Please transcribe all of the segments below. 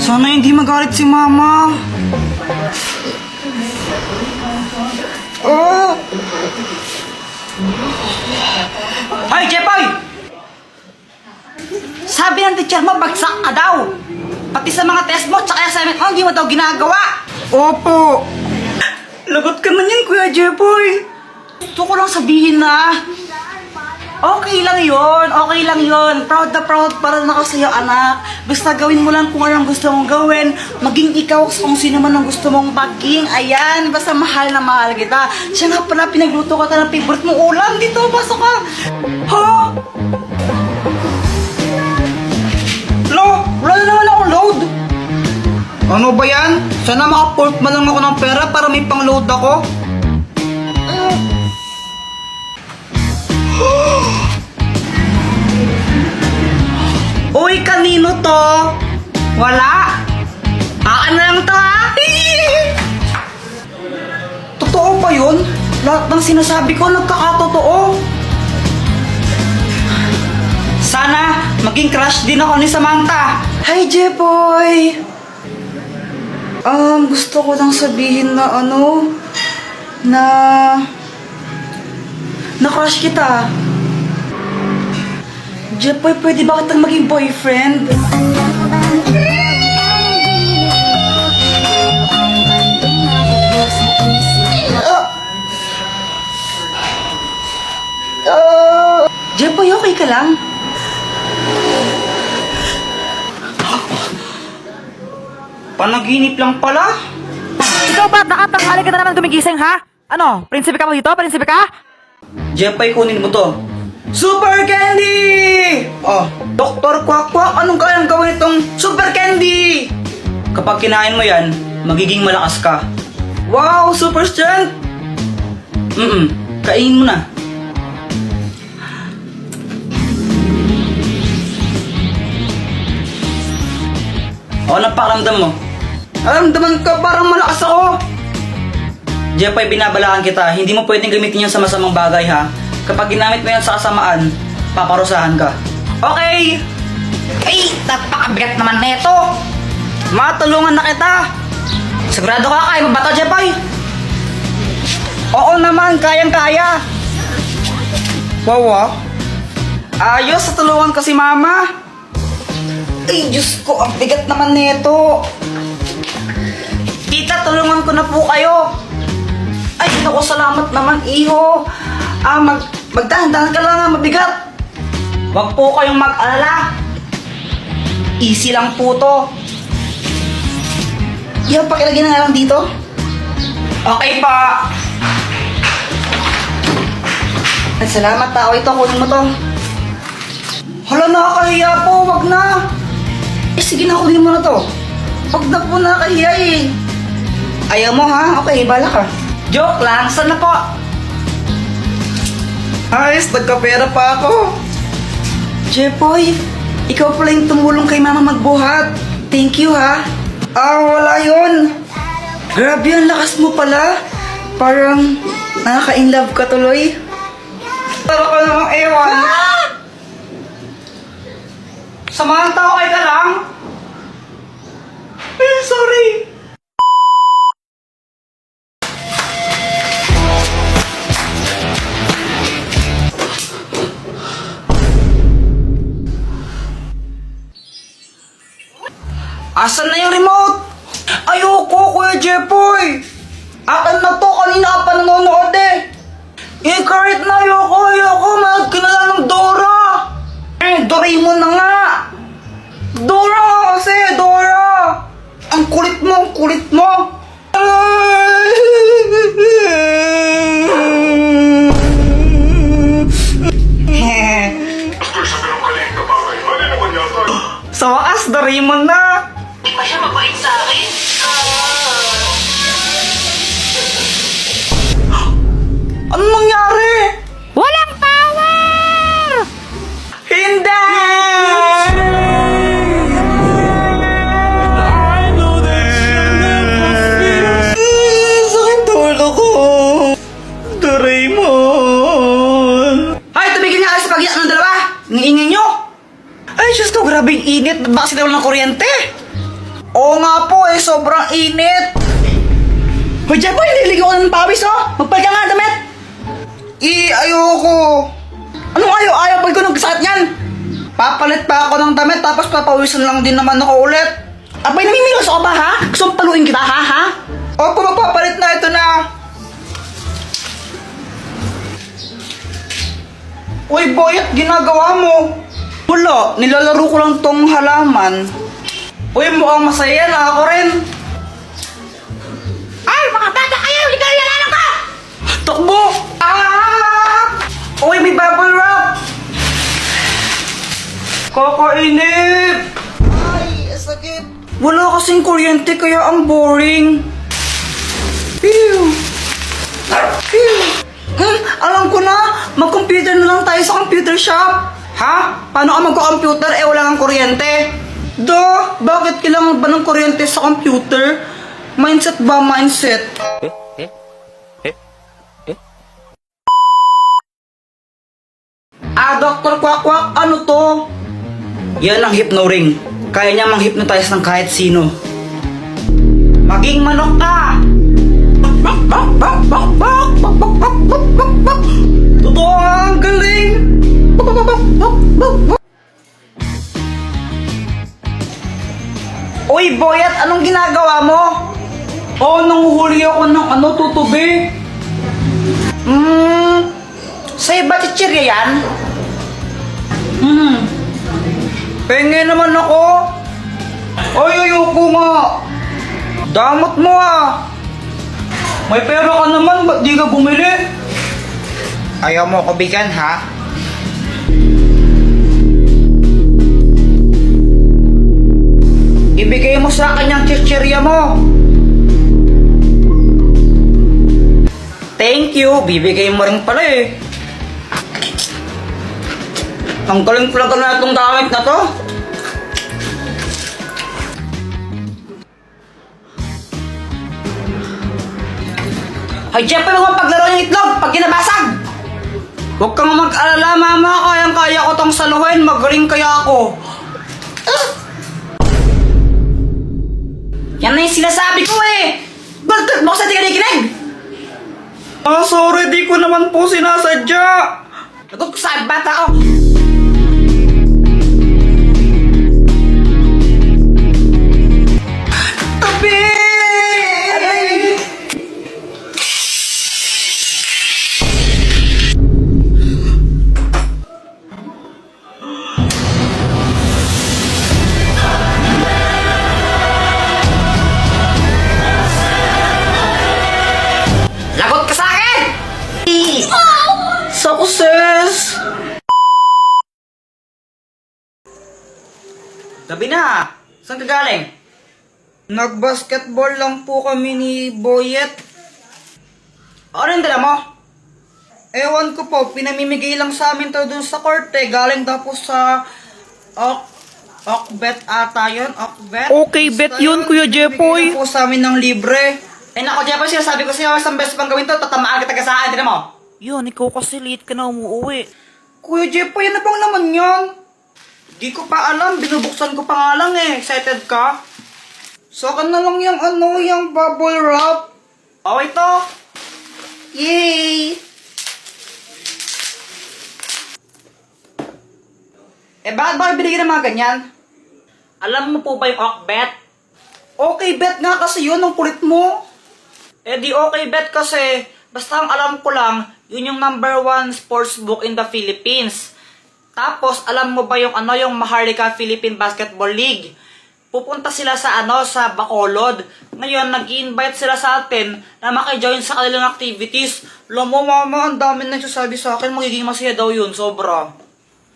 Sana hindi magalit si Mama. Oh! Hoy, Jepoy! Sabi ng teacher mo, bagsak ka daw. Pati sa mga test mo, tsaka assignment mo, hindi mo daw ginagawa. Opo. Lagot ka man yan, Kuya Jepoy. Gusto ko lang sabihin na, okay lang yon. Proud na proud para na ako sa'yo, anak. Basta gawin mo lang kung anong gusto mong gawin. Maging ikaw kung sino man ang gusto mong maging. Ayan, basta mahal na mahal kita. Siya nga pala, pinagluto ka ng favorite mong ulam. Dito, pasok ka. Ha? Lo, wala na naman akong load. Ano ba yan? Sana maka-port man lang ako ng pera para may pang-load ako. Uy, kanino to? Wala? Aan na lang to, ha? Totoo ba yun? Lahat ng sinasabi ko nagkakatotoo. Sana maging crush din ako ni Samantha. Hi, Jepoy! Gusto ko lang sabihin na na crush kita. Jepoy, pwede ba kitang maging boyfriend? Jepoy, okay ka lang? Panaginip lang pala? Ikaw ba? Nakatanghali ka na naman gumigising, ha? Ano? Prinsipe ka mo dito? Prinsipe ka? Jepoy, kunin mo to. Super Candy! Oh, Dr. Quack, anong kayang gawin itong Super Candy? Kapag kinain mo yan, magiging malakas ka. Wow, super strength! Kainin mo na. O, anong pakiramdam mo? Naramdaman ka parang malakas ako. Jepoy, binabalaan kita. Hindi mo pwedeng gamitin yan sa masamang bagay, ha? Kapag ginamit mo yan sa kasamaan, paparusahan ka. Okay! Ay, napakabigat naman neto! Matulungan na kita! Sigurado ka kaya mo ba ito, Jepoy? Oo naman, kayang-kaya! Wow, ayos, tulungan ka si Mama! Ay, Diyos ko, ang bigat naman neto! Tita, tulungan ko na po kayo! Ay, naku, salamat naman, iho! Magdahan-dahan ka lang, mabigat! Huwag po kayong mag-alala! Easy lang po to! Yung pakilagay na lang dito? Okay pa! Ay, salamat tao, ito, kunin mo to. Hala, nakakahiya po, wag na! Eh, sige na, kunin mo na to. Wag na po, nakakahiya eh. Ayaw mo ha? Okay, bala ka. Joke lang, sana po? Ayos, nagkapera pa ako. Jepoy, ikaw pala yung tumulong kay Mama magbuhat. Thank you ha. Wala yun. Grabe, ang lakas mo pala. Parang nakaka-inlove ka tuloy. Tara ka namang ewan. Samahan tao kayo ka lang. Ay, sorry. Asan na yung remote? Ayoko, Kuya Jepoy! Akin na to, kanina ka pa nanonood eh! Kahit na ayoko, mahal ka na lang ng Dora! Doraemon na nga! Dora kasi, Dora! Ang kulit mo! Sa wakas, Doraemon na! Di pa siya mabait sa akin. Anong nangyari? Walang power! Hindi! Sakit ulo ko! Doraemon! Ay, tumigil nga kayo sa pag-iyak ng dalawa! Ang ingay nyo! Ay, Diyos ko, grabe yung init. Ba't ba kasi nawala ng kuryente? Oo nga po eh, sobrang init. Hoy, Jeboy, nililig ako ng pawis, oh. Magpalit ka nga ng damit. Ayoko. Anong ayaw? Ayaw pag ko nagsakit yan. Papalit pa ako ng damit, tapos papawisan lang din naman ako ulit. Abay, namimilos ako ba, ha? Gusto mong paluin kita, ha? Opo, magpapalit na, ito na. Uy, Boyet, ginagawa mo. Wala, nilalaro ko lang tong halaman. Uy, mukhang masaya na ako rin. Ay, mga bata kayo! Hindi kayo nalalang ka! Takbo! Uy, may bubble wrap! Kakainip! Ay, sakit! Wala kasing kuryente kaya ang boring. Pew! Pew! Alam ko na! Mag-computer na lang tayo sa computer shop! Ha? Paano ka magko-computer wala kang kuryente? Bakit kailangan ba ng kuryente sa computer? Mindset ba mindset? Dr. Quack, ano to? Yan ang hypno-ring. Kaya niya mang-hypnotize ng kahit sino. Maging manok ka! Totoo nga, ang galing! Uy, Boyet, anong ginagawa mo? Nanguhuli ako ng tutubi. Sa'yo ba chichirya yan? Penge naman ako. Ayoko nga. Damot mo ah. May pera ka naman, ba't di ka bumili? Ayaw mo ko bigyan, ha? Ibigay mo sa akin yung chichirya mo. Thank you, bibigay mo rin pala eh. Ang galing talaga na itong gamit na to. Ay, Jeffrey, huwag paglaro ng itlog pag ginabasag. Huwag kang mag-alala, mama. Kayang-kaya ko tong saluhin. Magaling kaya ako. Yan na yung sinasabi ko eh. Bakit mo kasi di ka nakikinig? Sorry, di ko naman po sinasadya. Nagot ko sa bata ko. Tabi! Lagot ka sa akin! Success! Gabi na! Saan ka galing? Nag-basketball lang po kami ni Boyet. Ano yung dala mo? Ewan ko po, pinamimigay lang sa amin to dun sa court eh. Galing daw po sa Okbet ata yun, Okbet. Okay, bet yun, Kuya Jepoy. Pinamimigay lang po sa amin ng libre. Nako Jepoy, sinasabi ko sa'yo, isang beses pang gawin to, tatamaan kita ka sa akin, tinan mo. Yun, ikaw kasi late ka na umuwi. Kuya Jepoy, ano bang naman yun? Di ko pa alam, binubuksan ko pa nga lang eh. Excited ka? So, na lang yung yung bubble wrap. Oh, ito. Yay! Bakit binigyan ng mga ganyan? Alam mo po ba yung Okbet? Okay, bet nga kasi yun, ang kulit mo. Di okay, bet kasi, basta ang alam ko lang, yun yung #1 sports book in the Philippines. Tapos, alam mo ba yung yung Maharlika Philippine Basketball League? Pupunta sila sa sa Bacolod. Ngayon, nag-i-invite sila sa atin na maki-join sa kanilang activities. Alam mo, mama, ang dami nagsasabi sa akin, magiging masaya daw yun, sobra.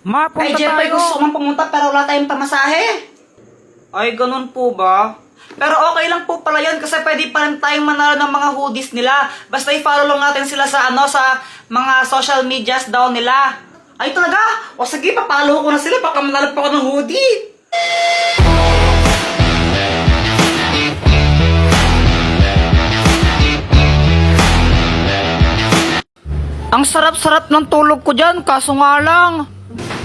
Ma, punta Ay, Jeffrey, tayo. gusto ko mang pumunta pero wala tayong pamasahe. Ay, ganun po ba? Pero okay lang po pala yun kasi pwede pa rin tayong manalo ng mga hoodies nila. Basta i-follow lang natin sila sa sa mga social medias daw nila. Ay, talaga? O sige, papalo ko na sila, baka manalo pa ako ng hoodie. Ang sarap-sarap ng tulog ko dyan, kaso nga lang.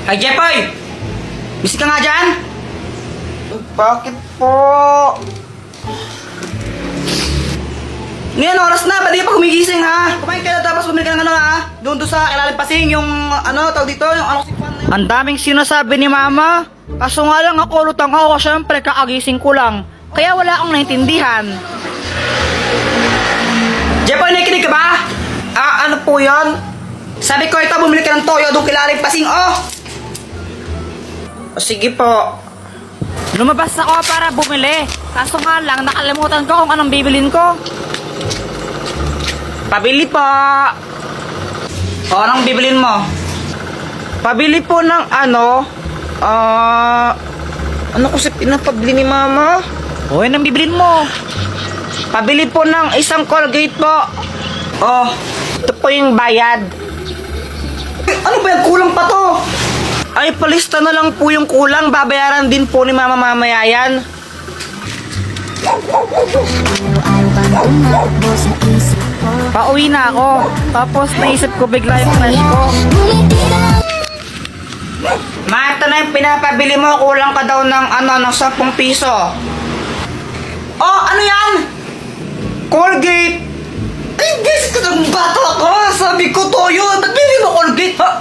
Ay, Jepoy! Miss ka nga dyan? Bakit po? Ngayon, oras na. Ba't di ka pa gumigising, ha? Kumain ka na tapos bumili ka ng ano, ha? Doon sa ilalim pasing, yung ano, tawag dito, yung ano, sikpan na yun. Ang daming sinasabi ni mama. Kaso nga lang ako, lutang ako, syempre kakagising ko lang. Kaya wala akong naintindihan. Jepoy, nakikinig ka ba? Ano po yun? Sabi ko, ito, bumili ka ng toyo doon kilalim pasing, oh! O, sige po. Lumabas ako para bumili. Kaso nga lang, nakalimutan ko kung anong bibilin ko. Pabili po. O, anong bibilin mo? Pabili po ng ano, ano kasi pinapabili ni mama? O, anong bibilin mo? Pabili po ng isang Colgate po. Oh, ito po yung bayad. Ano ba yung kulang pa to? Ay, palista na lang po yung kulang. Babayaran din po ni mama mamaya yan. Pauwi na ako. Tapos naisip ko bigla yung crush ko. Ma, ito na yung pinapabili mo. Kulang ka daw ng ano, ng 10 piso. Oh, ano yan? Colgate. Ay, guys, kadang bata ako. Sabi ko toyo. Ba't bili mo Colgate, ha?